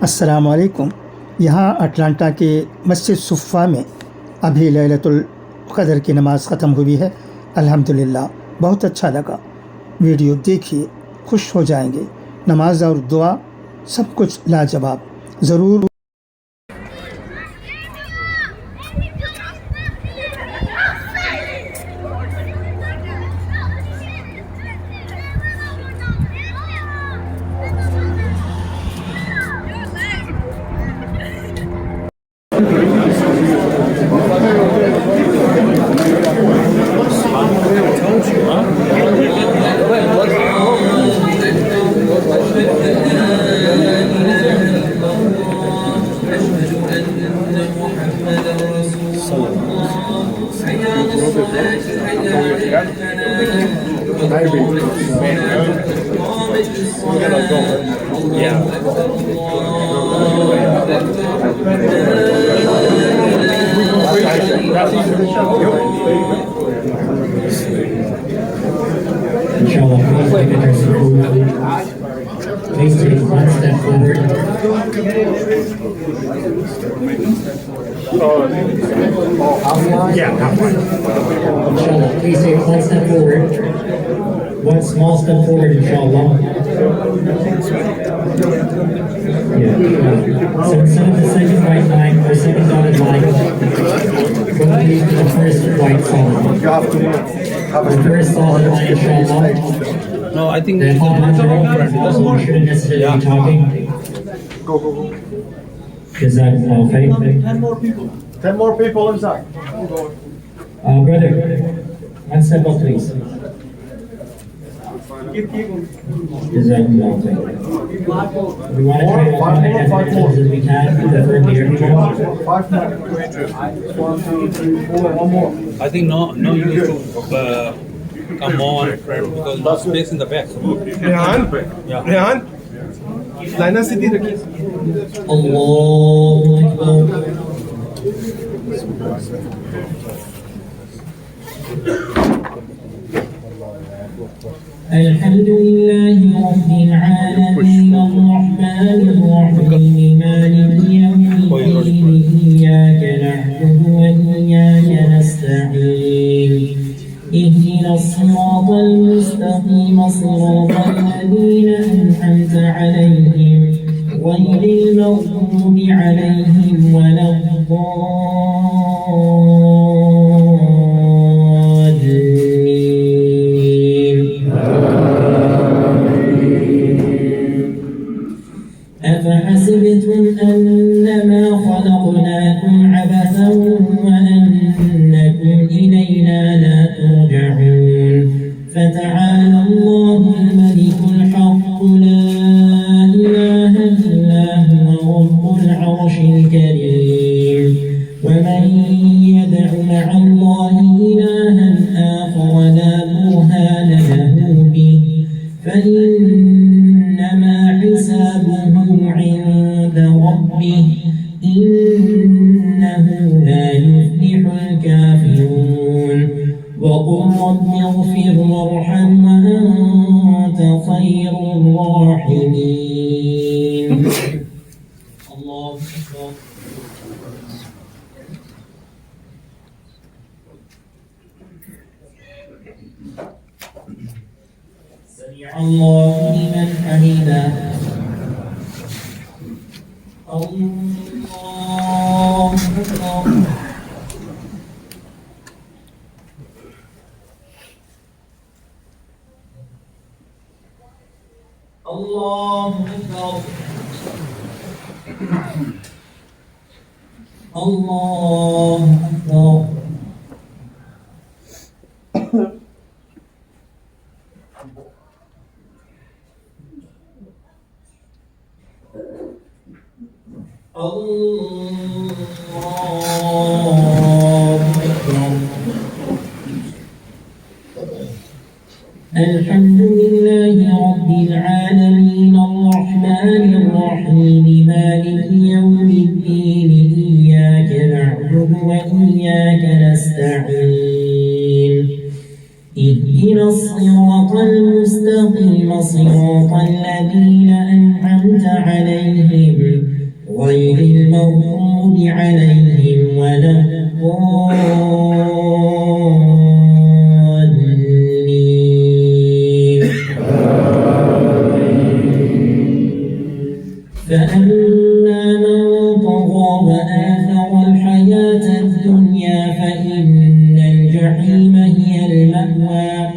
अस्सलामु अलैकुम। यहाँ अटलांटा के मस्जिद सुफ़ा में अभी लैलतुल क़द्र की नमाज़ ख़त्म हुई है। अल्हम्दुलिल्लाह बहुत अच्छा लगा। वीडियो देखिए, खुश हो जाएंगे। नमाज और दुआ सब कुछ लाजवाब। ज़रूर Inshallah, please take a nice food. Please take one step forward. Inshallah, please take one step forward. One small step forward, inshallah. So instead of the second white line or second dotted line, we'll leave the first white solid line. The first solid line, inshallah. No, I think Then all hands are open, so we shouldn't necessarily be talking. Jazakallah khair. 10 more people inside. Brother, one step up, please. Jazakallah khair. We want to try to accommodate as many people as we can, preferably everyone. 5 more. 1, 2, 3, 4, 1 more. I think no use to come on because no space in the back. Rehan? Yeah. Rehan? Lina City rakhi. Allahu Akbar. الحمد لله رب العالمين الرحمن الرحيم مالك يوم الدين إياك نعبد وإياك نستعين اهدنا الصراط المستقيم صراط الذين أنعمت عليهم غير المغضوب عليهم ولا أفحسبتم أنما خلقناكم عبثا وأنكم إلينا لا ترجعون فتعالى الله الملك الحق لا إله إلا هو رب العرش الكريم ومن يدع مع الله إلها آخر لا برهان له به فإنما حسابه عند ربه إنه لا يفلح الكافرون وقل رب اغفر وارحم وأنت خير الراحمين. الله أكبر. سمع الله لمن حمده. الله أكبر. الله أكبر. الله أكبر. الحمد لله رب العالمين الرحمن الرحيم مالك يوم الدين إياك نعبد وإياك نستعين اهدنا الصراط المستقيم صراط الذين أنعمت عليهم عليهم ولا الضالين فأما من طغى وآثر الحياة الدنيا فإن الجحيم هي المأوى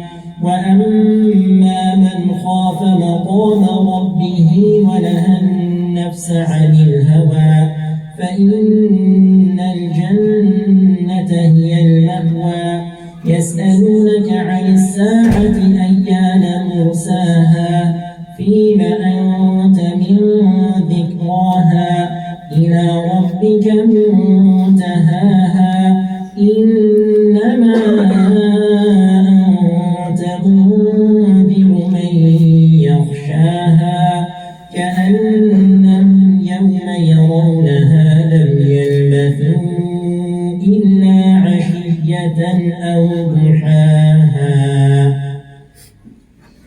وأما من خاف مقام ربه ونهى النفس عن الهوى فإن الجنة هي المأوى يسألونك عن الساعة أيان مرساها فيم أنت من ذكراها إلى ربك منتهاها إنما أنت منذر من يخشاها كأنهم يوم يرونها لم يلبثوا إلا عشية أو ضحاها.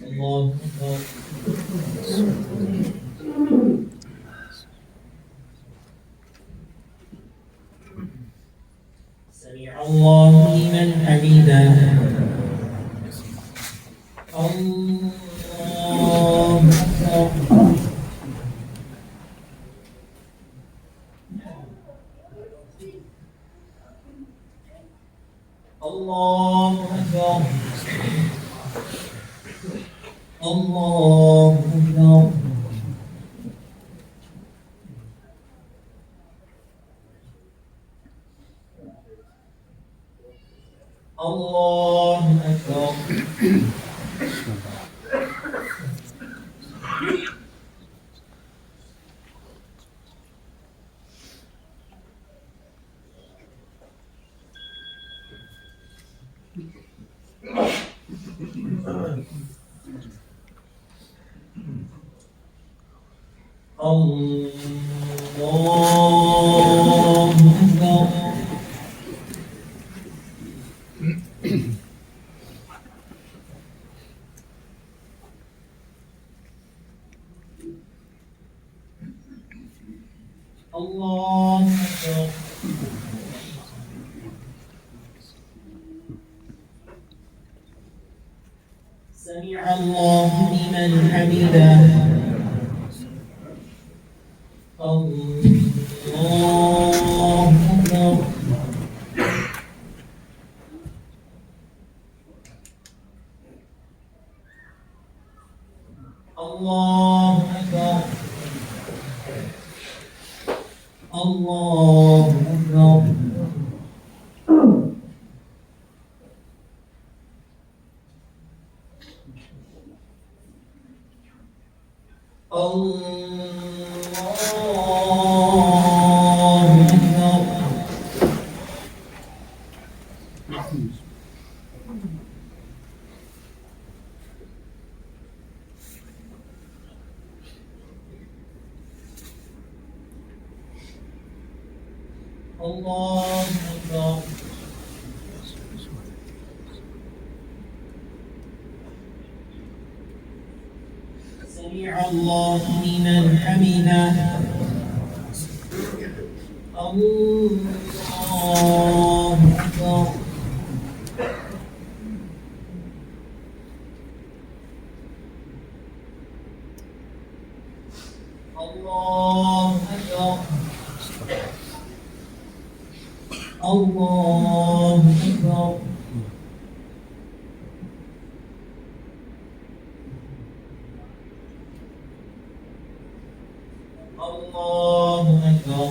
الله أكبر. سمع الله لمن حمده. الله أكبر. الله أكبر. الله أكبر. الله أكبر. الله أكبر. الله أكبر. سمع الله لمن حمده. الله أكبر. الله أكبر. الله أكبر. الله أكبر. سمع الله لمن حمده. الله أكبر. الله أكبر. الله أكبر. الله أكبر.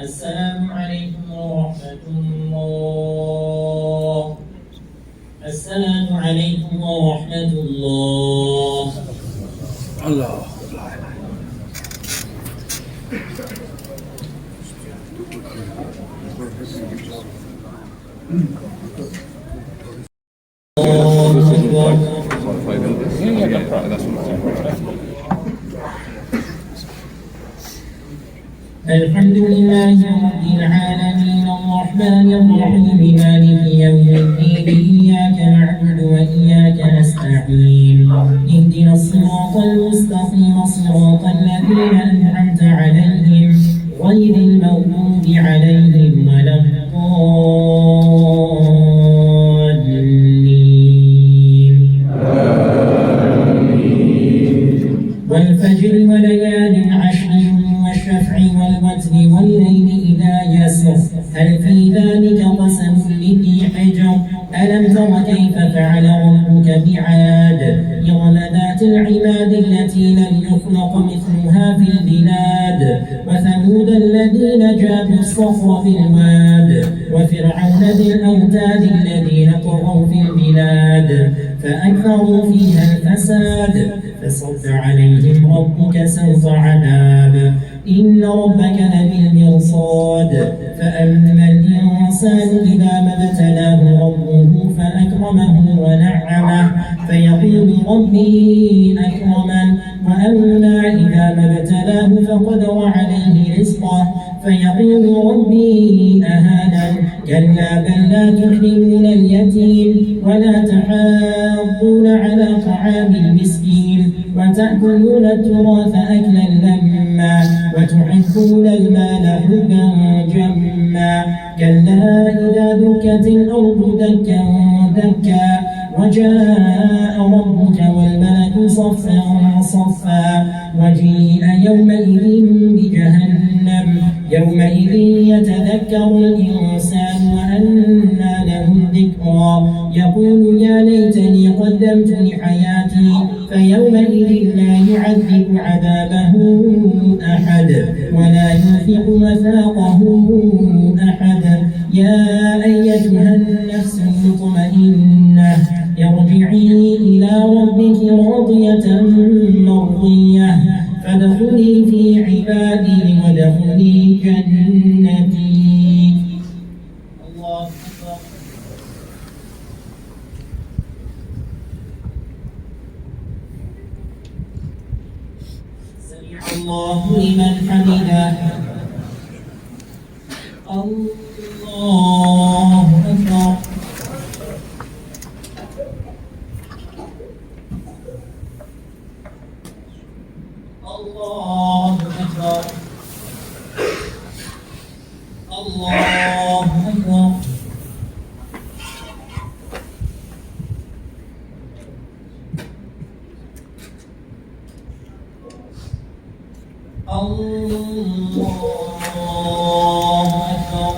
السلام عليكم ورحمة الله. السلام عليكم ورحمة الله. الحمد لله رب العالمين الرحمن الرحيم مالك يوم الدين إياك نعبد وإياك نستعين اهدنا الصراط المستقيم صراط الذين أنعمت عليهم غير المغضوب عليهم ولا الضالين والفجر وليال عشر والشفع والوتر والليل إذا يسر هل في ذلك قسم لذي حجر ألم تر كيف فعل ربك بعاد إرم ذات العماد التي لم يخلق مثلها في البلاد وثمود الذين جابوا الصخر بالواد وفرعون ذي الأوتاد الذين طغوا في البلاد فأكثروا فيها الفساد فصب عليهم ربك سوط عذاب إن ربك لبالمرصاد فأما الإنسان إذا ما ابتلاه ربه فأكرمه ونعمه فيقول ربي أكرمن وأما إذا ما ابتلاه فقدر عليه رزقه فيقول ربي أهانن كلا بل لا تكرمون اليتيم ولا تحاضون على طعام المسكين وتأكلون التراث أكلا لما وتحبون المال حبا جما كلا إذا دكت الأرض دكا دكا وجاء ربك والملك صفا صفا وجيء يومئذ بجهنم يومئذ يتذكر الإنسان وأنى له الذكرى يقول يا ليتني قدمت لحياتي فيومئذ لا يعذب عذابه أحد ولا يوثق وثاقه أحد يا أيتها النفس المطمئنة ارجعي إلى ربك راضية مرضية فادخلي في عبادي وادخلي جنتي. الله أكبر. سمع الله لمن حمده. الله أكبر. الله أكبر. الله أكبر. الله أكبر.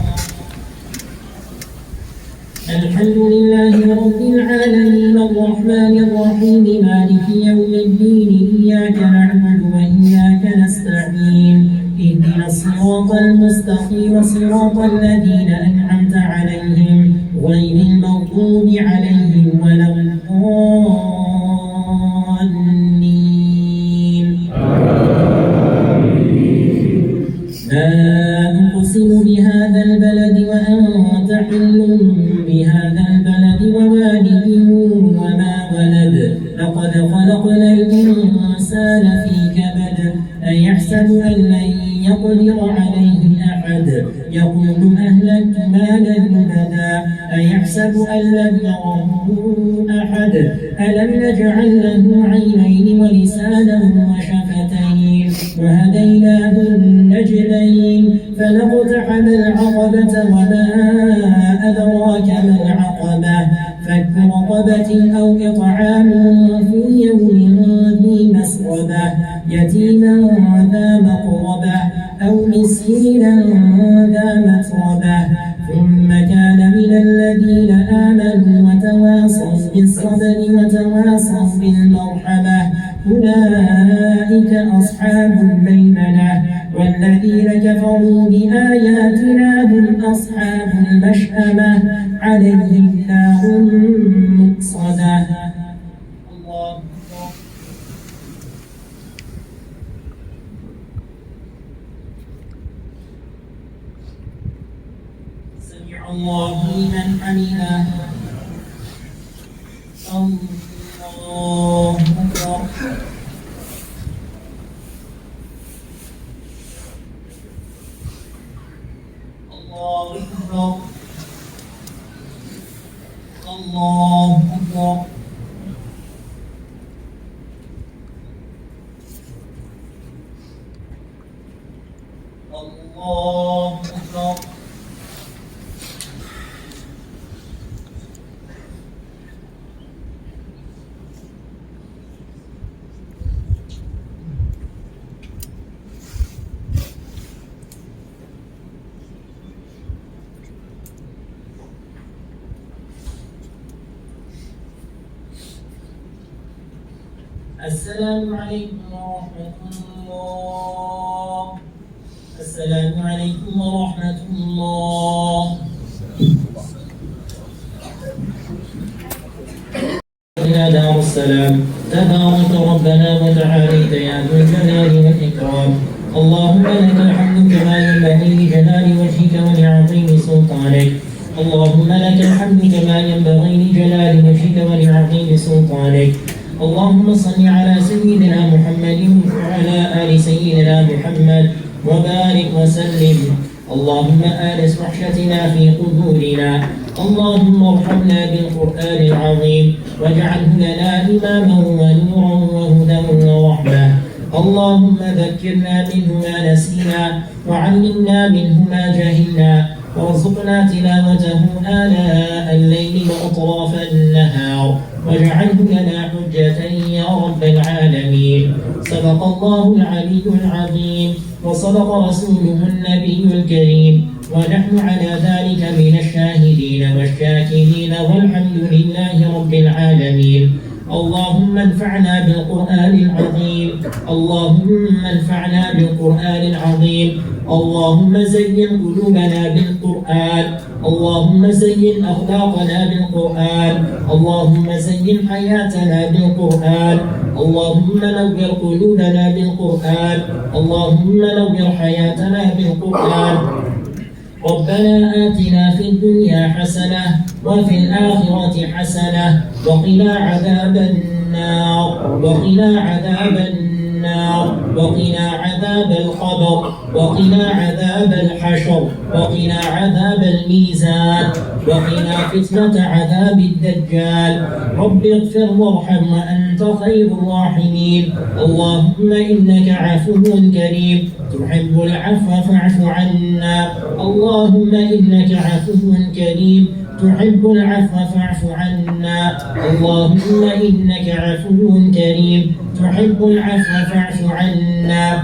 الحمد لله رب العالمين الرحمن الرحيم مالك يوم الدين إياك نعبد وإياك نستعين اهدنا الصراط المستقيم صراط الذين أنعمت عليهم غير المغضوب عليهم ولا الضالين. لا أقسم بهذا البلد وأنت حل بهذا البلد ووالد وما ولد لقد خلقنا الإنسان في كبد أيحسب أن لن يقدر عليه أحد يقول أهلكت مالا لبدا أيحسب أن لم يره أحد ألم نجعل له عينين ولسانا وشفتين وهديناه النجدين فلاقتحم العقبة وما أدراك ما العقبة فك رقبة أو إطعام في يوم ذي مسغبة يتيما ذا مقربة أو مسكينا ذا متربة ثم كان من الذين آمنوا وتواصوا بالصبر وتواصوا بالمرحمة أولئك أصحاب الميمنة والذين كفروا بآياتنا هم أصحاب المشأمة عليهم نار مؤصدة. الله أكبر. الله لمن حمده الله أكبر الله أكبر الله أكبر الله أكبر السلام عليكم ورحمة الله السلام عليكم ورحمة الله إلى دار السلام تبارك ربنا وتعاليت يا ذو الجلال والإكرام اللهم لك الحمد كما ينبغي لجلال وجهك ولعظيم سلطانك اللهم لك الحمد كما ينبغي لجلال وجهك ولعظيم سلطانك اللهم صل على سيدنا محمد وعلى آل سيدنا محمد وبارك وسلم اللهم آنس وحشتنا في قبورنا اللهم ارحمنا بالقرآن العظيم واجعله لنا إماما ونورا وهدى ورحمة اللهم ذكرنا منه ما نسينا وعلمنا منه ما جهلنا وارزقنا تلاوته آلاء الليل وأطراف النهار واجعله لنا حجة يا رب العالمين صدق الله العلي العظيم وصدق رسوله النبي الكريم ونحن على ذلك من الشاهدين والشاكرين والحمد لله رب العالمين اللهم انفعنا بالقرآن العظيم اللهم انفعنا بالقرآن العظيم اللهم زين قلوبنا بالقرآن اللهم زين أخلاقنا بالقرآن اللهم زين حياتنا بالقرآن اللهم نور قلوبنا بالقرآن اللهم نور حياتنا بالقرآن ربنا آتنا في الدنيا حسنة وفي الآخرة حسنة وقنا عذاب النار وقنا عذاب النار وقنا عذاب القبر وقنا عذاب الحشر وقنا عذاب الميزان وقنا فتنة عذاب الدجال رب اغفر وارحم وأنت خير الراحمين اللهم إنك عفو كريم تحب العفو فاعف عنا اللهم إنك عفو كريم تحب العفو فاعف عنا اللهم إنك عفو كريم تحب العفو فاعف عنا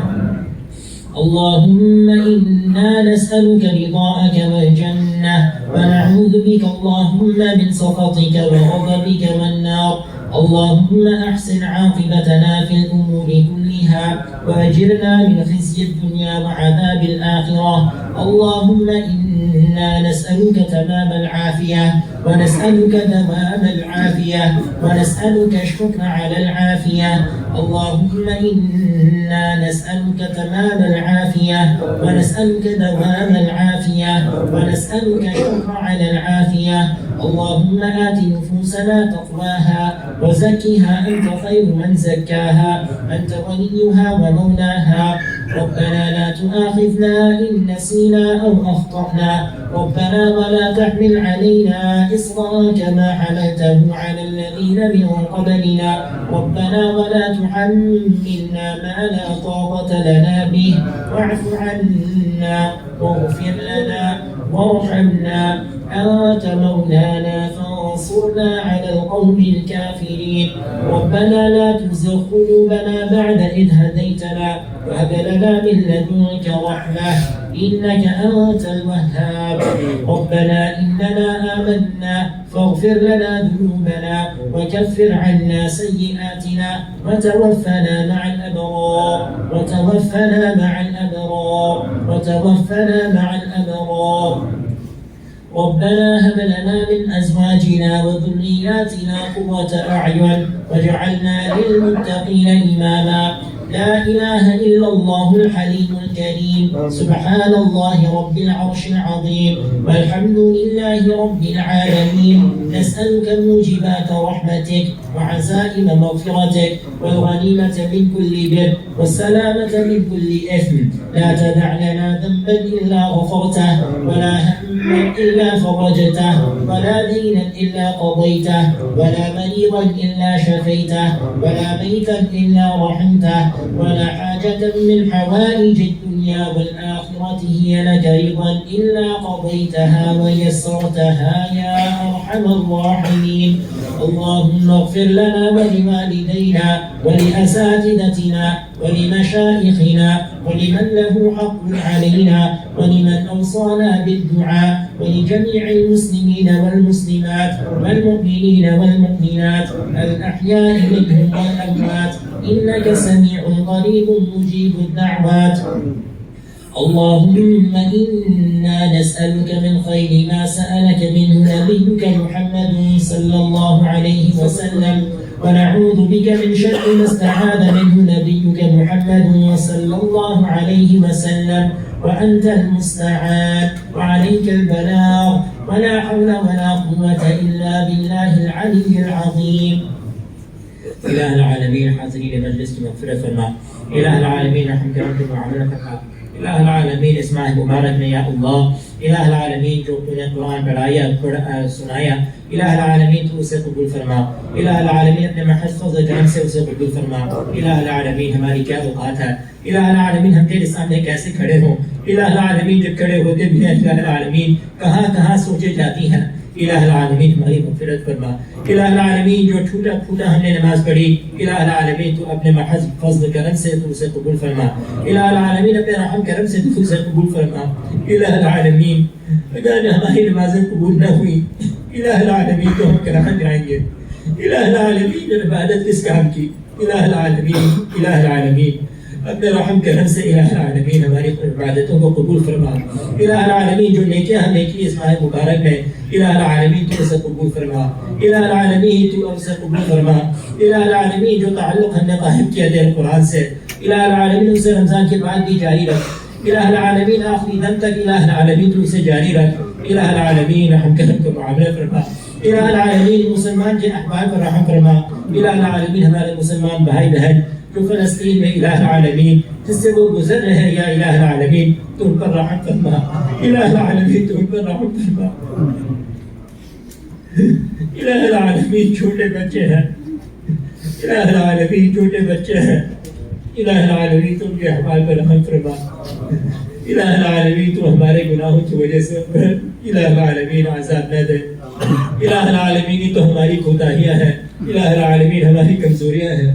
اللهم إنا نسألك رضاك والجنة ونعوذ بك اللهم من سخطك وغضبك والنار اللهم أحسن عاقبتنا في الأمور كلها وأجرنا من خزي الدنيا وعذاب الآخرة اللهم إنا نسألك تمام العافية ونسألك دوام العافية ونسألك الشكر على العافية اللهم إنا نسألك تمام العافية ونسألك دوام العافية ونسألك الشكر على العافية اللهم آت نفوسنا تقواها وزكها أنت خير من زكاها أنت وليها ومولاها ربنا لا تؤاخذنا إن نسينا أو أخطأنا ربنا ولا تحمل علينا إصرا كما حملته على الذين من قبلنا ربنا ولا تحملنا ما لا طاقة لنا به واعف عنا واغفر لنا وارحمنا أنت مولانا فانصرنا على القوم الكافرين ربنا لا تزغ قلوبنا بعد إذ هديتنا وهب لنا من لدنك رحمة إنك أنت الوهاب ربنا إننا آمنا فاغفر لنا ذنوبنا وكفر عنا سيئاتنا وتوفنا مع الأبرار وتوفنا مع الأبرار وتوفنا مع الأبرار ربنا هب لنا من أزواجنا وذرياتنا قرة أعين واجعلنا للمتقين إماما لا إله إلا الله الحليم الكريم سبحان الله رب العرش العظيم والحمد لله رب العالمين نسألك موجبات رحمتك وعزائم مغفرتك والغنيمة من كل بر والسلامة من كل إثم لا تدع لنا ذنبا إلا غفرته ولا هما إلا فرجته ولا دينا إلا قضيته ولا مريضا إلا شفيته ولا ميتا إلا رحمته ولا حاجة من حوائج الدنيا والآخرة هي لك رضا إلا قضيتها ويسرتها يا أرحم الراحمين اللهم اغفر لنا ولوالدينا ولأساتذتنا ولمشايخنا ولمن له حق علينا ولمن أوصانا بالدعاء ولجميع المسلمين والمسلمات والمؤمنين والمؤمنات الأحياء منهم والأموات إنك سميع قريب مجيب الدعوات اللهم إنا نسألك من خير ما سألك منه نبيك محمد صلى الله عليه وسلم ونعوذ بك من شر ما استعاذ منه نبيك محمد صلى الله عليه وسلم وأنت المستعان وعليك البلاغ ولا حول ولا قوة إلا بالله العلي العظيم إله العالمين حاضرين مجلس مغفرة فرما إله العالمين رحمك ربك وعملك فرما الہ العالمین اسماء مبارک نے یا اللہ الہ العالمین جو تو نے قرآن پڑھایا سنایا الہ العالمین تو اسے قبول فرما الہ العالمین اپنے محض فضل کرم سے اسے قبول فرما الہ العالمین ہماری کیا اوقات ہے الہ العالمین ہم تیرے سامنے کیسے کھڑے ہوں الہ العالمین جب کھڑے ہوتے بھی ہیں الہ العالمین کہاں کہاں سوچے جاتی ہیں الہ العالمین ہماری مغفرت فرما الہ العالمین جو ٹوٹا پھوٹا ہم نے نماز پڑھی الہ العالمین تو اپنے محض فضل کرم سے تو اسے قبول فرما الہ العالمین اپنے رحم کرم سے تو اسے قبول فرما الہ العالمین اگر ہماری نمازیں قبول نہ ہوئی الہ العالمین تو ہم کراہت جائیں گے الہ العالمین عبادت کس کام کی الہ العالمین اپنے رحم کرم سے الہ العالمین ہماری عبادتوں کو قبول فرما الہ العالمین جو نیکیاں ہم نے کی اس ماہ مبارک میں الہ العالمین تو اسے قبول فرما الہ العالمین تو اسے قبول فرما الہ العالمین جو تعلق ہم نے قائم کیا دین قرآن سے الہ العالمین اسے رمضان کے بعد بھی جاری رکھ الہ العالمین آخری دم تک الہ العالمین تو اسے جاری رکھ الہ العالمین رحم کرم کو معاملہ فرما الہ العالمین مسلمان کے احباب پر رحم فرما الہ العالمین ہمارے مسلمان بھائی بہن جو فلسطین میں الہ العالمین جس سے وہ گزر رہے ہیں یا الہ العالمین تو ان پر رحم فرما الہ العالمین تو ان پر رحم فرما الہ العالمین چھوٹے بچے ہیں الہ العالمین چھوٹے بچے ہیں الہ العالمین تو ان کے احوال پر رحم فرما الہ العالمین تو ہمارے گناہوں کی وجہ سے الہ العالمین عذاب نہ دے الہ العالمین تو ہماری کوتاہیاں ہیں الہ العالمین ہماری کمزوریاں ہیں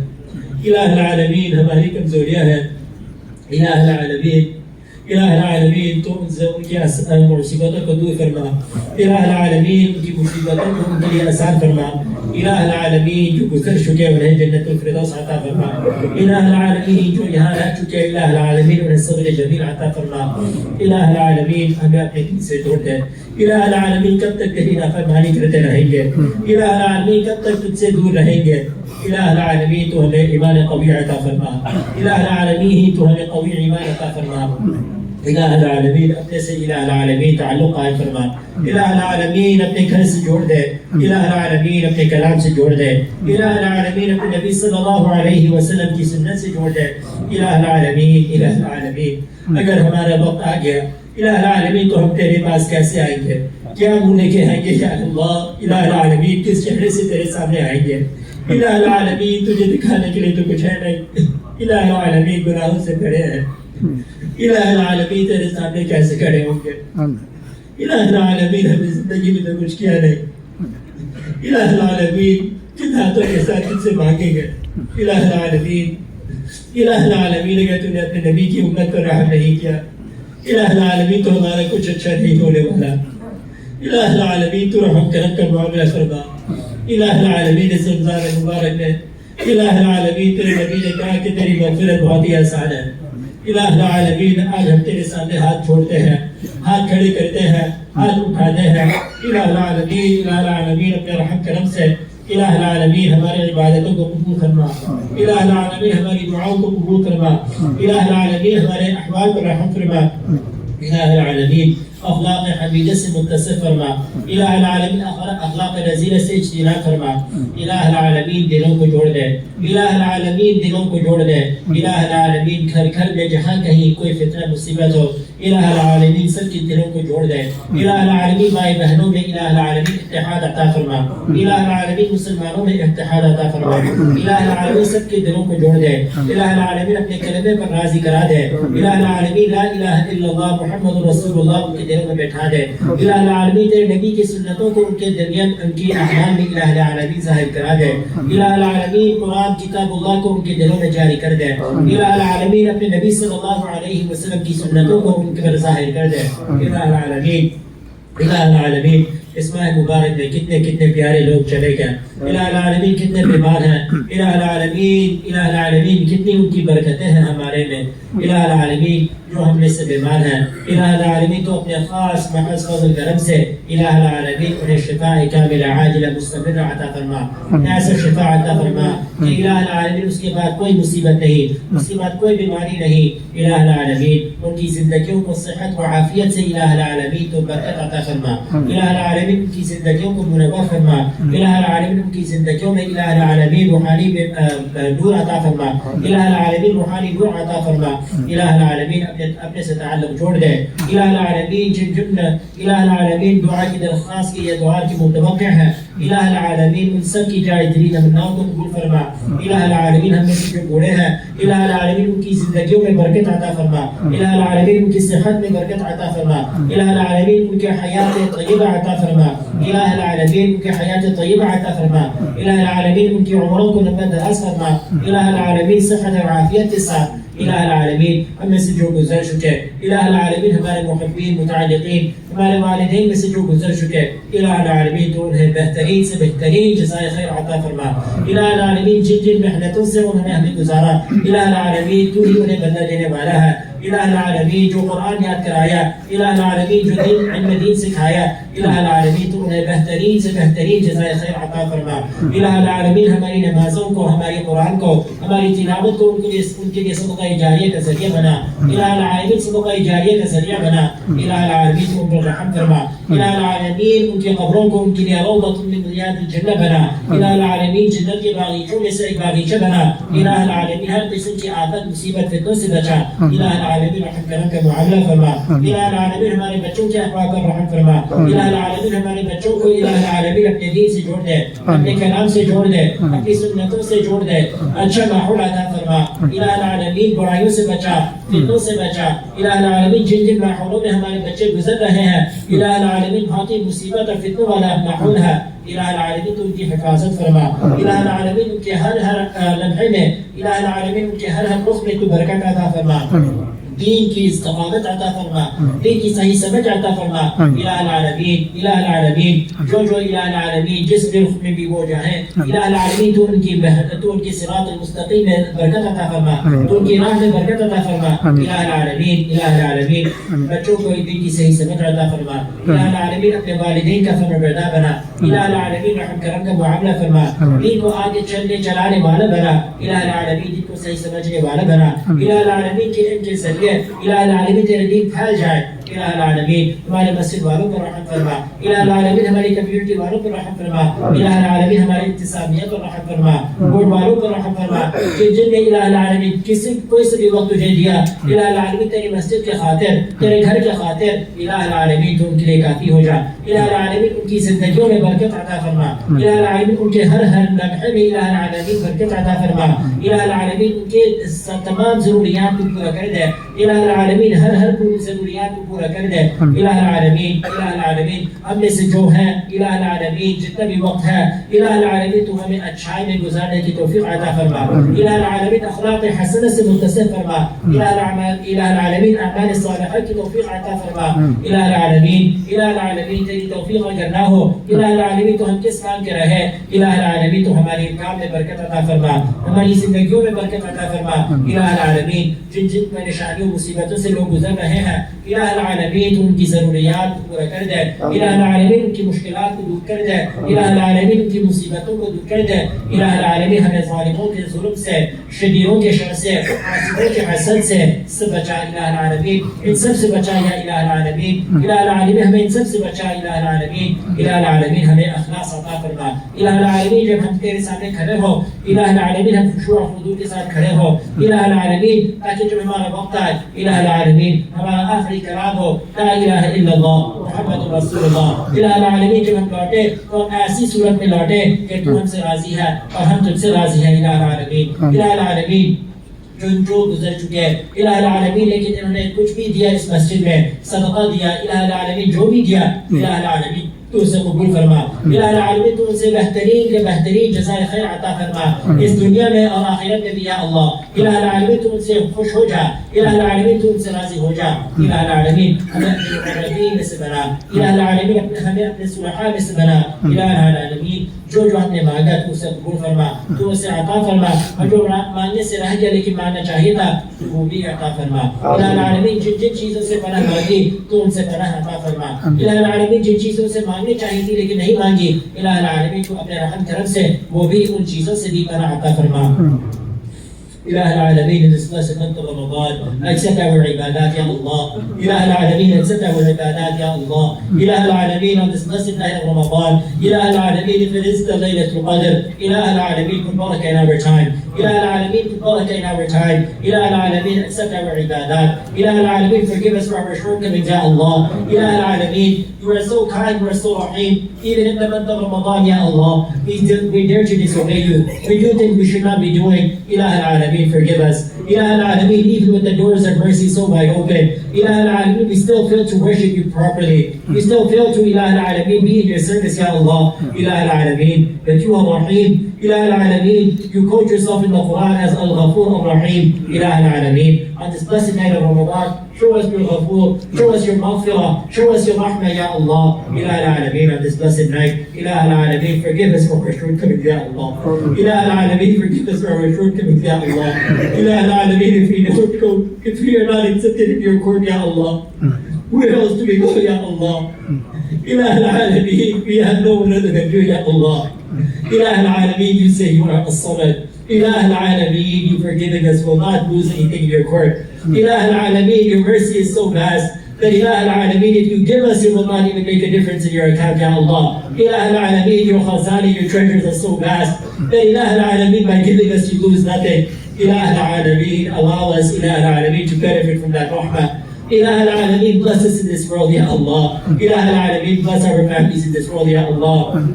الہ العالمین ہماری کمزوریاں ہیں الہ العالمین تو ان کی مصیبتوں کو دور فرما الہ العالمین ان کی مصیبتوں کو ان کے لیے آسان فرما الہ العالمین جو گزر چکے انہیں جنت الفردوس عطا فرما الہ العالمین جو یہاں رہ چکے الہ العالمین انہیں صبر جمیل عطا فرما الہ العالمین ہمیں اپنے دین سے جوڑ دے الہ العالمین کب تک تیری نافرمانی کرتے رہیں گے الہ العالمین کب تک تجھ سے دور رہیں گے الہ العالمین تو ہمیں ایمان قوی عطا فرما الہ العالمین تو ہمیں قوی ایمان عطا فرما الہ العالمین اپنے سے الہ العالمین تعلق قائم فرما الہ العالمین اپنے گھر سے جوڑ دے الہ العالمین اپنے کلام سے جوڑ دے الہ العالمین اپنے نبی صلی اللہ علیہ وسلم کی سنت سے جوڑ دے الہ العالمین اگر ہمارا وقت آ گیا الہ العالمین تو ہم تیرے پاس کیسے آئیں گے کیا منہ لے کے آئیں گے یا اللہ الہ العالمین کس چہرے سے تیرے سامنے آئیں گے الہ العالمین تجھے دکھانے کے لیے تو کچھ ہے نہیں الہ العالمین گناہوں سے کھڑے ہیں الہ العالمین تیرے سامنے کیسے کھڑے ہوں گے الہ العالمین ہمیں زندگی میں تو کچھ کیا نہیں الہ العالمین کن ہاتھوں کے ساتھ تجھ سے مانگیں گے الہ العالمین اگر تو نے اپنے نبی کی امت پر رحم نہیں کیا الہ العالمین تو ہمارا کچھ اچھا نہیں ہونے والا الہ العالمین تو رحم کرم کا معاملہ فرما الہ العالمین اس رمضان مبارک میں الہ العالمین تیرے نبی نے کہا کہ تیری مغفرت بہت ہی آسان ہے الہ العالمین آج ہم تیرے سامنے ہاتھ چھوڑتے ہیں ہاتھ کھڑے کرتے ہیں ہاتھ اٹھاتے ہیں الہ العالمین اپنے رحم کرم سے الہ العالمین ہماری عبادتوں کو قبول فرما، الہ العالمین ہماری دعاؤں کو قبول فرما، الہ العالمین ہمارے احوال پر رحم فرما، الہ العالمین اخلاق حمیدہ سے متصف فرما، الہ العالمین اخلاق رذیلہ سے اجتناب فرما، الہ العالمین دلوں کو جوڑ دے، الہ العالمین دلوں کو جوڑ دے، الہ العالمین گھر گھر میں جہاں کہیں کوئی فتنہ مصیبت ہو، الہ العالمین سب کے دلوں کو جوڑ دے، الہ العالمین مائے بہنوں میں الہ العالمین اتحاد عطا فرما، الہ العالمین مسلمانوں میں اتحاد عطا فرما، الہ العالمین سب کے دلوں کو جوڑ دے، الہ العالمین اپنے کلمے پر راضی کرا دے، الہ العالمین لا الہ الا اللہ محمد رسول اللہ ان کے دلوں میں بیٹھا دے، الہ العالمین تیرے نبی کی سنتوں کو ان کے درمیان ان کی اعمال میں الہ العالمین ظاہر کرا دے، الہ العالمین قرآن کتاب اللہ کو ان کے دلوں میں جاری کر دے، الہ العالمین اپنے نبی صلی اللہ علیہ وسلم کی سنتوں کو ان پر ظاہر کر دے، الہ العالمین الہ العالمین اس ماہ مبارک میں کتنے کتنے پیارے لوگ چلے گئے، الہ العالمین کتنے بیمار ہیں، الہ العالمین کتنی ان کی برکتیں ہیں ہمارے میں، الہ العالمین جو ہم میں سے بیمار ہیں، الہ العالمین تو اپنے خاص محض فضل کرم سے الہ العالمین انہیں شفاء کاملہ عاجلہ مستمرہ عطا فرما، ایسا شفاء عطا فرما کہ الہ العالمین اس کے بعد کوئی مصیبت نہیں، اس کے بعد کوئی بیماری نہیں، الہ العالمین ان کی زندگیوں کو صحت و عافیت سے الہ العالمین تو برکت عطا فرما، الہ العالمین ان کی زندگیوں کو منور فرما، الہ العالمین ان کی زندگیوں میں الہ العالمین روحانی نور عطا فرما، الہ العالمین روحانی نور عطا فرما، الہ العالمین اپنے سے تعلق جوڑ دے، الہ العالمین الہ العالمین دعا کی درخواست کی یہ دعا کی متوقع ہے، الہ العالمین ان سب کی جائے دلی تمناؤں کو قبول فرما، الہ العالمین ہم میں سے جو بوڑھے ہیں الہ العالمین ان کی زندگیوں میں برکت عطا فرما، الہ العالمین ان کی صحت میں برکت عطا فرما، الہ العالمین ان کے حیات طیبہ عطا فرما، الہ العالمین ان کے حیات طیبہ عطا فرما، الہ العالمین ان کی عمروں کو لمبا دراز فرما، الہ العالمین صحت و عافیت کے ساتھ، الہ العالمین ہم میں سے جو گزر چکے، الہ العالمین ہمارے محبین متعلقین ہمارے والدین میں سے جو گزر چکے، الہ العالمین تو انہیں بہترین سے بہترین جزائے خیر عطا فرما، الہ العالمین جن جن محنتوں سے انہوں نے ہمیں گزارا، الہ العالمین تو ہی انہیں بدلہ دینے والا ہے، الہ العالمین جو قرآن یاد کرایا، الہ العالمین جو علم دین سکھایا، الہ العالمین تو انہیں بہترین سے بہترین جزائے خیر عطا فرما، الہ العالمین ہماری نمازوں کو ہماری قرآن کو ہماری تلاوت کو ان کے لیے صدقہ جاریہ کا ذریعہ بنا، الہ العالمین صدقہ جاریہ کا ذریعہ بنا، الہ العالمین تو ان پر رحم فرما، الہ العالمین ان کی قبروں کو ان کے لیے روضۃ من ریاض الجنہ بنا، الہ العالمین جنت کے باغیچوں میں سے ایک باغیچہ بنا، الہ العالمین ہر قسم کی آفت مصیبت فتنوں سے بچا، الہ العالمین رحم کرم کا معاملہ فرما، الہ العالمین ہمارے بچوں کے احوال پر رحم فرما، الہ العالمین ہمارے بچوں کو الہ العالمین اپنے دین سے جوڑ دے، اپنے کلام سے جوڑ دے، اپنی سنتوں سے جوڑ دے، اچھا ماحول عطا فرما، الہ العالمین برائیوں سے بچا، فتنوں سے بچا، الہ العالمین جن جن ماحولوں میں ہمارے بچے گزر رہے ہیں الہ العالمین بہت ہی مصیبت اور فتنوں والا ماحول ہے، الہ العالمین تو ان کی حفاظت فرما، الہ العالمین ان کے ہر لمحے میں الہ العالمین ان کے ہر رخ میں تو برکت عطا فرما، دین کی استقامت عطا فرما، دین کی صحیح سمجھ عطا فرما، الہ العالمین جو الہ العالمین جس رخ میں بھی وہ جائیں الہ العالمین تو ان کی صراط المستقیم میں برکت عطا فرما، تو ان کی راہ میں برکت عطا فرما، الہ العالمین بچوں کو دین کی صحیح سمجھ عطا فرما، الہ العالمین اپنے والدین کا فرمانبردار بنا، الہ العالمین رحم کرم کا معاملہ فرما، دین کو آگے چلانے والا بنا، الہ العالمین دین کو صحیح سمجھنے والا بنا، الہ العالمین کے ذریعے الہ العالمین تیرے دین پھیل جائے، الہ العالمین ہمارے مسجد والوں پر رحم فرما، الہ العالمین ہماری کمیونٹی والوں پر رحم فرما، الہ العالمین ہماری انتصابیت پر رحم فرما، ووٹ والوں پر رحم فرما، جن نے الہ العالمین کوئی سے بھی وقت تجھے دیا الہ العالمین تیری مسجد کے خاطر تیرے گھر کے خاطر الہ العالمین تو ان کے لیے کافی ہو جا، الہ العالمین ان کی زندگیوں میں برکت عطا فرما، الہ العالمین ان کے ہر لمحے میں الہ العالمین برکت عطا فرما، الہ العالمین ان کے تمام ضروریات کو پورا کر دے، الہ العالمین ہر ضروریات کو پورا کر دے، الہ العالمین ہم میں سے جو ہیں الہ العالمین جتنا بھی وقت ہے الہ العالمین تو ہمیں اچھائی میں گزارنے کی توفیق عطا فرما، الہ العالمین اخلاق حسنہ سے متصف فرما، الہ العالمین اعمال صالحہ کی توفیق عطا فرما، الہ العالمین تیری توفیق اگر نہ ہو الہ العالمین تو ہم کس کام کے رہے، الہ العالمین تو ہماری کام میں برکت عطا فرما، ہماری زندگیوں میں برکت عطا فرما، الہ العالمین جن پریشانیوں जो मुसीबतों से लोग गुजर रहे हैं, इलाह अल-आलमीन उनकी ज़रूरियात को पूरा कर दे, इलाह अल-आलमीन उनकी मुश्किलात को दूर कर दे, इलाह अल-आलमीन उनकी मुसीबतों को दूर कर दे, इलाह अल-आलमीन हमें ज़ालिमों के जुल्म से, शरीरों के शर से, आसिफों के हसद से सब बचा इलाह अल-आलमीन, इन सब से बचा या इलाह अल-आलमीन, इलाह अल-आलमीन हमें इन सब से बचा इलाह अल-आलमीन, इलाह अल-आलमीन हमें अखलास अता फरमा, इलाह अल-आलमीन जब हम तेरे सामने खड़े हो, इलाह अल-आलमीन हम खुशू और खुदू के साथ खड़े हो, इलाह अल-आलमीन ताकि जब हमारा वक्त आए, इलाह अल-आलमीन हमारा आखिरी कलाम हो ला इलाहा इल्लल्लाह मुहम्मदुर रसूलुल्लाह, इलाह अल-आलमीन जब हम लौटे तो ऐसी सूरत में लौटे कि तू हमसे राजी है और हम तुझसे राजी हैं इलाह अल-आलमीन, इलाह अल-आलमीन जो गुजर चुके हैं इलाह अल-आलमीन, लेकिन इन्होंने कुछ भी दिया इस मस्जिद में, सदका दिया, इलाह अल-आलमीन जो भी दिया इलाह अल-आलमीन तू उसे कबूल फरमा, इलाह अल-आलमीन तू उसे बेहतरीन जज़ाए खैर अता फरमा इस दुनिया में और आखिरत में भी या अल्लाह, इलाह अल-आलमीन तू उनसे खुश हो जा, इलाह अल-आलमीन तू उनसे राजी हो जा, इलाह अल-आलमीन हमें अपने मुक़र्रबीन में से बना, इलाह अल-आलमीन हमें अपने सुलहा में से बना, इलाह अल-आलमीन जो हमने मांगा तू उसे कबूल फरमा, तू उसे अता फरमा, और जो मांगने से रह गया लेकिन मांगना चाहिए था तू वो भी अता फरमा, इलाह अल-आलमीन जिन चीज़ों से पनाह मांगी तू उनसे पनाह अता फरमा, इलाह अल-आलमीन जिन चीज़ों से मांगनी चाहिए थी लेकिन नहीं मांगी, इलाह अल-आलमीन तू अपने रहम करम से वो भी उन चीज़ों से भी पनाह अता फरमा। إله العالمين in this blessed month of Ramadan, accept our ibadat, Ya Allah. إله العالمين, accept our ibadat, Ya Allah. إله العالمين on this blessed night of Ramadan, إله العالمين if it is the Laylatul Qadr, إله العالمين put barakah in our time, إله العالمين put barakah in our time, إله العالمين accept our ibadat, إله العالمين forgive us for our shortcomings, Ya Allah. إله العالمين, you are so kind, you are so rahim, even in the month of Ramadan, Ya Allah, we dare to disobey you, we do things we should not be doing, إله العالمين forgive us. Ilah al-Alameen, even with the doors of mercy so wide open, Ilah al-Alameen, we still fail to worship you properly. We still fail to, Ilah al-Alameen, be in your service, Ya Allah. Ilah al-Alameen, that you are Rahim. Ilah al-Alameen, you quote yourself in the Quran as Al-Ghafur al-Rahim. Ilah al-Alameen, on this blessed night of Ramadan, show us your Ghafur, show us your Maghfirah, show us your Rahmah, Ya Allah. Ilah al-Alameen, on this blessed night, Ilah al-Alameen, forgive us for our shortcomings, Ya Allah. Ilah al-Alameen, forgive us for our shortcomings, Ya Allah. Ilah al-Alameen, if we are not accepted in your court, Ya Allah, where else do we go, Ya Allah? Ilah al-Alameen, we have no one other than you, Ya Allah. Ilah al-Alameen, you say you are as-Samad. Ilah al-Alameen, you forgiving us will not lose anything in your court. Ilah al-Alameen, your mercy is so vast that Ilah al-Alameen, if you give us, it will not even make a difference in your account, Ya Allah. Ilah al-Alameen, your khazani, your treasures are so vast that Ilah al-Alameen, by giving us, you lose nothing. Ilah al-Alameen, allow us, Ilah al-Alameen, to benefit from that rahmah. Ilah al-Alameen, bless us in this world, Ya Allah. Ilah al-Alameen, bless our families in this world, Ya Allah.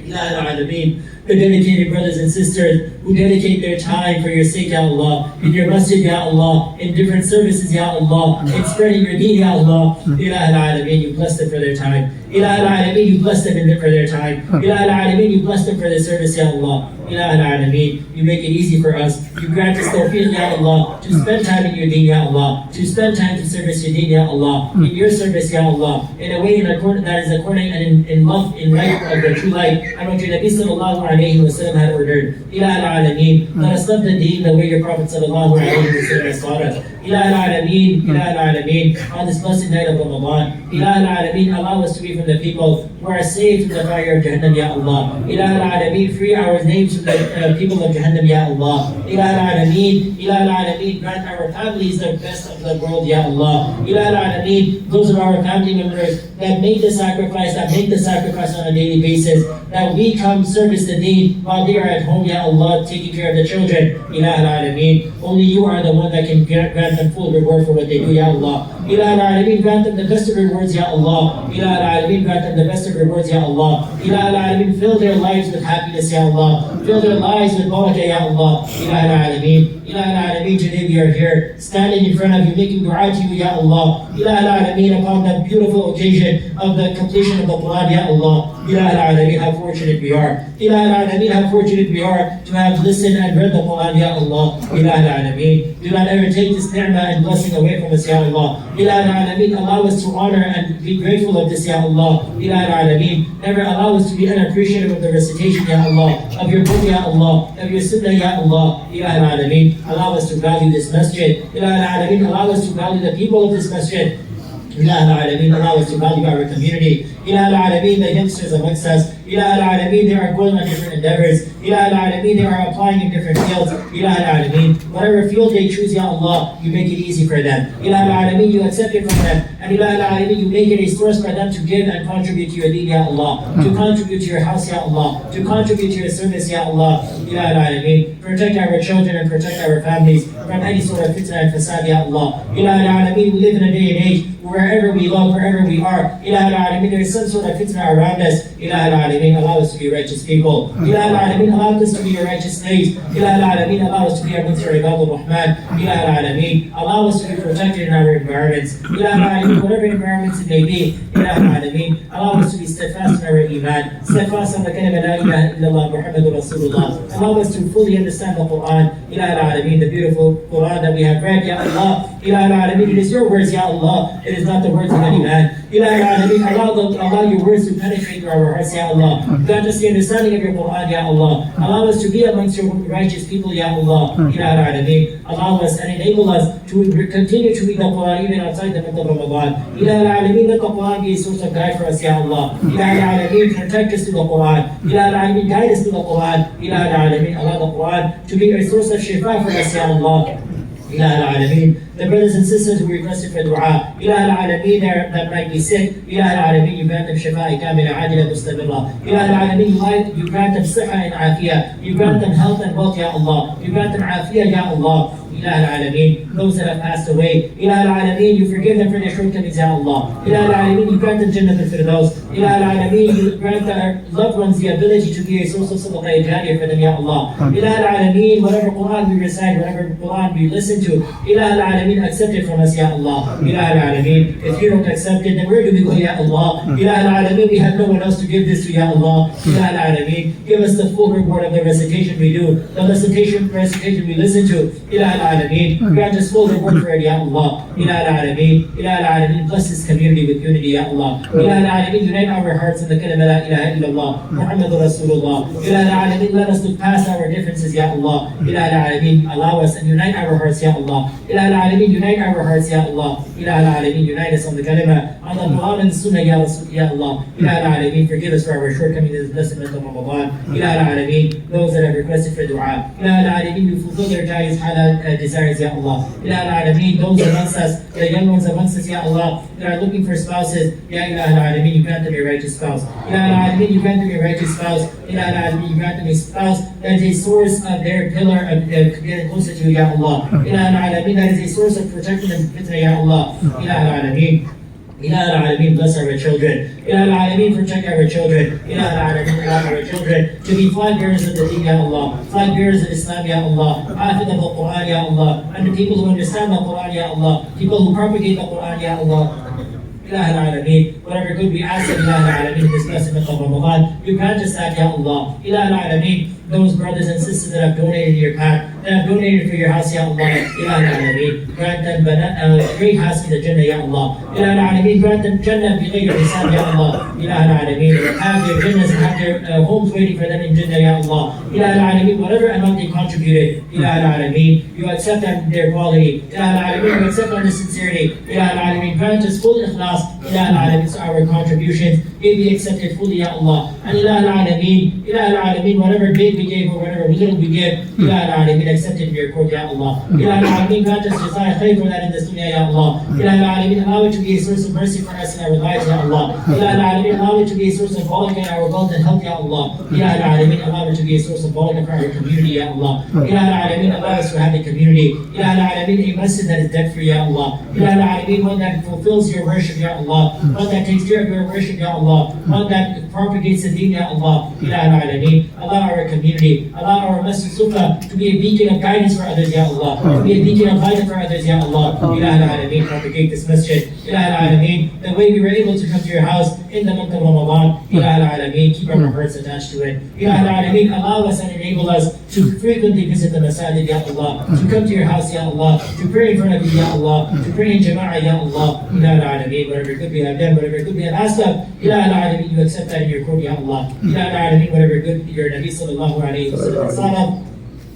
Ilah al-Alameen, the dedicated brothers and sisters who dedicate their time for your sake, Ya Allah, in your masjid, Ya Allah, in different services, Ya Allah, in spreading your deen, Ya Allah. Ilah al-Alameen, you bless them for their time. Ilah al-Alameen, you bless them for their time. Ilah al-Alameen, you bless them for their service, Ya Allah. Ilah al-Alameen, you make it easy for us. You grant us tawfiq, Ya Allah, to spend time in your deen, Ya Allah, to spend time to service your deen, Ya Allah, in your service, Ya Allah, in a way that is according and in love, in light of the true light, and what your Nabi sallallahu alayhi wa sallam had ordered. Ilah al-Alameen, let us love the deen the way your Prophet sallallahu alayhi wa sallam has taught us. Ilah al-Alameen, Ilah al-Alameen, on this blessed night of Ramadan, Ilah al-Alameen, allow us to be from the people who are saved from the fire of Jahannam, Ya Allah. Ilah al-Alameen, free our names from the people of Jahannam, Ya Allah. Ilah al-Alameen, Ilah al-Alameen, grant our families the best of the world, Ya Allah. Ilah al-Alameen, those of our family members that make the sacrifice on a daily basis, that we come service the deen while they are at home, Ya Allah, taking care of the children. Ilah al-Alameen, only you are the one that can grant them full reward for what they do, Ya Allah. Ilah al-Alameen, grant them the best of rewards, Ya Allah. Ilah al-Alameen, grant them the best of rewards, Ya Allah. Ilah al-Alameen, fill their lives with happiness, Ya Allah. Fill their lives with barakah, Ya Allah. Ilah al-Alameen, Ilah al-Alameen, today we are here, standing in front of you, making dua to you, Ya Allah. Ilah al-Alameen, upon that beautiful occasion of the completion of the Quran, Ya Allah. Ilah al-Alameen, how fortunate we are. Ilah al-Alameen, how fortunate we are to have listened and read the Quran, Ya Allah. Ilah al-Alameen, do not ever take this ni'mah and blessing away from us, Ya Allah. Ilah al-Alameen, allow us to honor and be grateful of this, Ya Allah. Ilah al-Alameen, never allow us to be unappreciative of the recitation, Ya Allah, of your book, Ya Allah, of your sunnah, Ya Allah. Ilah al-Alameen, Alameen, allow us to value this masjid. Ilaha Alameen, allow us to value the people of this masjid. Ilaha Alameen, allow us to value our community. Ilaha Alameen, the youngsters amongst us. Ilaha Alameen, they are going on different endeavors. Ilaha Alameen, they are applying in different fields. Ilaha Alameen, whatever field they choose, Ya Allah, you make it easy for them. Ilaha Alameen, you accept it from them. And Ilaha Alameen, you make it a source for them to give and contribute to your deen, Ya Allah. To contribute to your house, Ya Allah. To contribute to your service, Ya Allah. Ilaha Alameen, protect our children and protect our families from any sort of fitna and fasad, Ya Allah. Ilaha Alameen, we live in a day and age wherever we love, wherever we are. Ilaha Alameen, there is some sort of fitna around us. Ilaha Alameen, allow us to be righteous people. Ilaha Alameen, allow us to be your righteous slaves. Ilaha Alameen, allow us to be amongst your Ibad al-Rahman. Ilaha Alameen, allow us to be protected in our environments. Ilaha Alameen, whatever environments it may be. Ilaha Alameen, allow us to be steadfast in our iman. Steadfast on the kalima la ilaha illallah Muhammadur Rasulullah. Allow us to fully understand the Quran. Ilaha Alameen, the beautiful Quran that we have read, Ya Allah. Ilaha Alameen, it is your words, Ya Allah. It is not the words of any man. Ilaha Alameen, allow your words to penetrate through our hearts, Ya Allah. Grant us the understanding of your Quran, Ya Allah. Allow us to be amongst your righteous people, Ya Allah. Ilaha Alameen, allow us and enable us to continue to read the Quran even outside the month of Ramadan. Ilaha Alameen, let the Quran be a source of guide for us, Ya Allah. Ilaha Alameen, protect us through the Quran. Ilaha Alameen, guide us through the Quran. Ilaha Alameen, allow the Quran to be a source of shifa for us, Ya Allah. Ilaha Alameen, the brothers and sisters who requested for dua. Ilaha Alameen, that might be sick. Ilaha Alameen, you grant them shifa kamila adila mustamirra. Ilaha Alameen, you grant them siha and afiyah. You grant them health and wealth, Ya Allah. You grant them afiyah, Ya Allah. Ilaha Alameen, those that have passed away. Ilaha Alameen, you forgive them for their shortcomings, Ya Allah. Ilaha Alameen, you grant them Jannah al-Firdaus. Ilaha Alameen, you grant our loved ones the ability to be a source of sadaqah jariyah for them, Ya Allah. Ilaha Alameen, whatever Quran we recite, whatever Quran we listen to, Ilaha Alameen, accept it from us, Ya Allah. Ilaha Alameen, if you don't accept it, then where do we go, Ya Allah? Ilaha Alameen, we have no one else to give this to, Ya Allah. Ilaha Alameen, give us the full reward of the recitation we do, the recitation we listen to. Ilaha Alameen, grant us full reward for it, Ya Allah. Ilaha Alameen, Ilaha Alameen, bless this community with unity, Ya Allah. Ilaha Alameen, unite our hearts in the kalima la ilaha illallah Muhammadur Rasulullah. Ilaha Alameen, let us look past our differences, Ya Allah. Ilaha Alameen, allow us and unite our hearts, Ya Allah. Ilaha Alameen, unite our hearts, Ya Allah. Ilaha Alameen, unite us on the kalima, on the Quran and Sunnah, Ya Allah. Ilaha Alameen, forgive us for our shortcomings in this blessed month of Ramadan. Ilaha Alameen, those that have requested for dua. Ilaha Alameen, you fulfill their desires, Ya Allah. Ilaha Alameen, those amongst us, the young ones amongst us, Ya Allah, that are looking for spouses, Ya Ilaha Alameen, you grant them a righteous spouse. Ilaha Alameen, you grant them a righteous spouse. Ilaha Alameen, you grant them a spouse that is a source of their pillar of getting closer to you, Ya Allah. Ilaha Alameen, that is a source of protecting them from fitna, Ya Allah. Ilaha Alameen. Ilaha Alameen, bless our children. Ilaha Alameen, protect our children. Ilaha Alameen, allow our children to be flag bearers of the deen, Ya Allah. Flag bearers of Islam, Ya Allah. Hafid of the Quran, Ya Allah. And the people who understand the Quran, Ya Allah. People who propagate the Quran, Ya Allah. Ilaha Alameen, whatever good we ask of Ilaha Alameen in this blessed month of Ramadan, you grant us that, Ya Allah. Ilaha Alameen, those brothers and sisters that have donated your path, that have donated for your house, Ya Allah. Ilaha Alameen, grant them great house in the Jannah, Ya Allah. Ilaha Alameen, grant them Jannah bighayr hisab, Ya Allah. Ilaha Alameen, have their Jannahs, have their homes waiting for them in Jannah, Ya Allah. Ilaha Alameen, whatever amount they contributed, Ilaha Alameen, you accept their quality. Ilaha Alameen, you accept their sincerity. Ilaha Alameen, grant us full ikhlas. Ilaha Alameen, so our contributions may be accepted fully, Ya Allah. And Ilaha Alameen, whatever big we gave or whatever little we give, Ilaha Alameen, accepted in your court, Ya Allah. Ilaha Alameen, grant us desire khair for that in this dunya, Ya Allah. Ilaha Alameen, allow it to be a source of mercy for us in our lives, Ya Allah. Ilaha Alameen, allow it to be a source of barakah in our wealth and health, Ya Allah. Ilaha Alameen, allow it to be a source of barakah for our community, Ya Allah. Ilaha Alameen, allow us to have a community. Ilaha Alameen, a masjid that is debt-free, Ya Allah. Ilaha Alameen, one that fulfills your worship, Ya Allah. One that takes care of your worship, Ya Allah. One that propagates the deen, Ya Allah. Ilaha Alameen, allow our community, allow our Masjid Sufa to be a beacon of guidance for others, Ya Allah. To be a beacon of light for others, Ya Allah. Ilaha Alameen, propagate this masjid. Ilaha Alameen, the way we were able to come to your house in the month of Ramadan, Ilaha Alameen, keep our hearts attached to it. Ilaha Alameen, allow us and enable us to frequently visit the masajid, Ya Allah. To come to your house, Ya Allah. To pray in front of you, Ya Allah. To pray in Jama'ah, Ya Allah. Ilaha Alameen, whatever good we have done, whatever good we have asked of, Ilaha Alameen, you accept that in your court, Ya Allah. Ilaha Alameen, whatever good your Nabi sallallahu alayhi wa sallam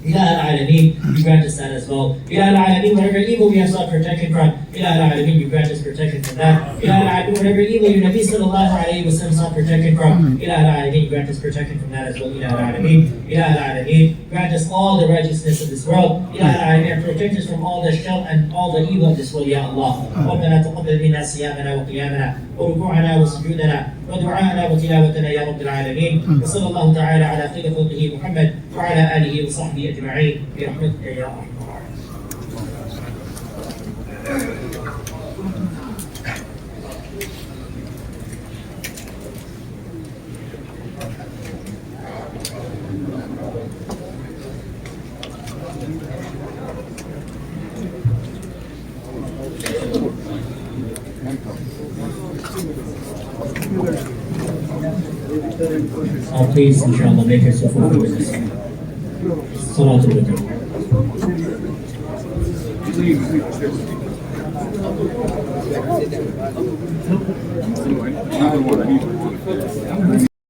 Ilah al-Alameen, you grant us that as well. Ilah al-Alameen, whatever evil we have sought protection from, Ilah al-Alameen, you grant us protection from that. Ilah al-Alameen, whatever evil your Nabi sallallahu alayhi wa sallam sought protection from, Ilah al-Alameen, you grant us protection from that as well. Ilah al-Alameen, Ilah al-Alameen, grant us all the righteousness of this world. Ilah al-Alameen, and protect us from all the shar and all the evil of this world, Ya Allah. ربنا تقبل منا صيامنا وقيامنا وركوعنا وسجودنا ودعاءنا وتلاوتنا يا رب العالمين. وصلى الله تعالى على خير خلقه محمد وعلى اله وصحبه اجمعين برحمتك يا ارحم الراحمين. Please, inshallah, make yourself over with this. Salatul Witr.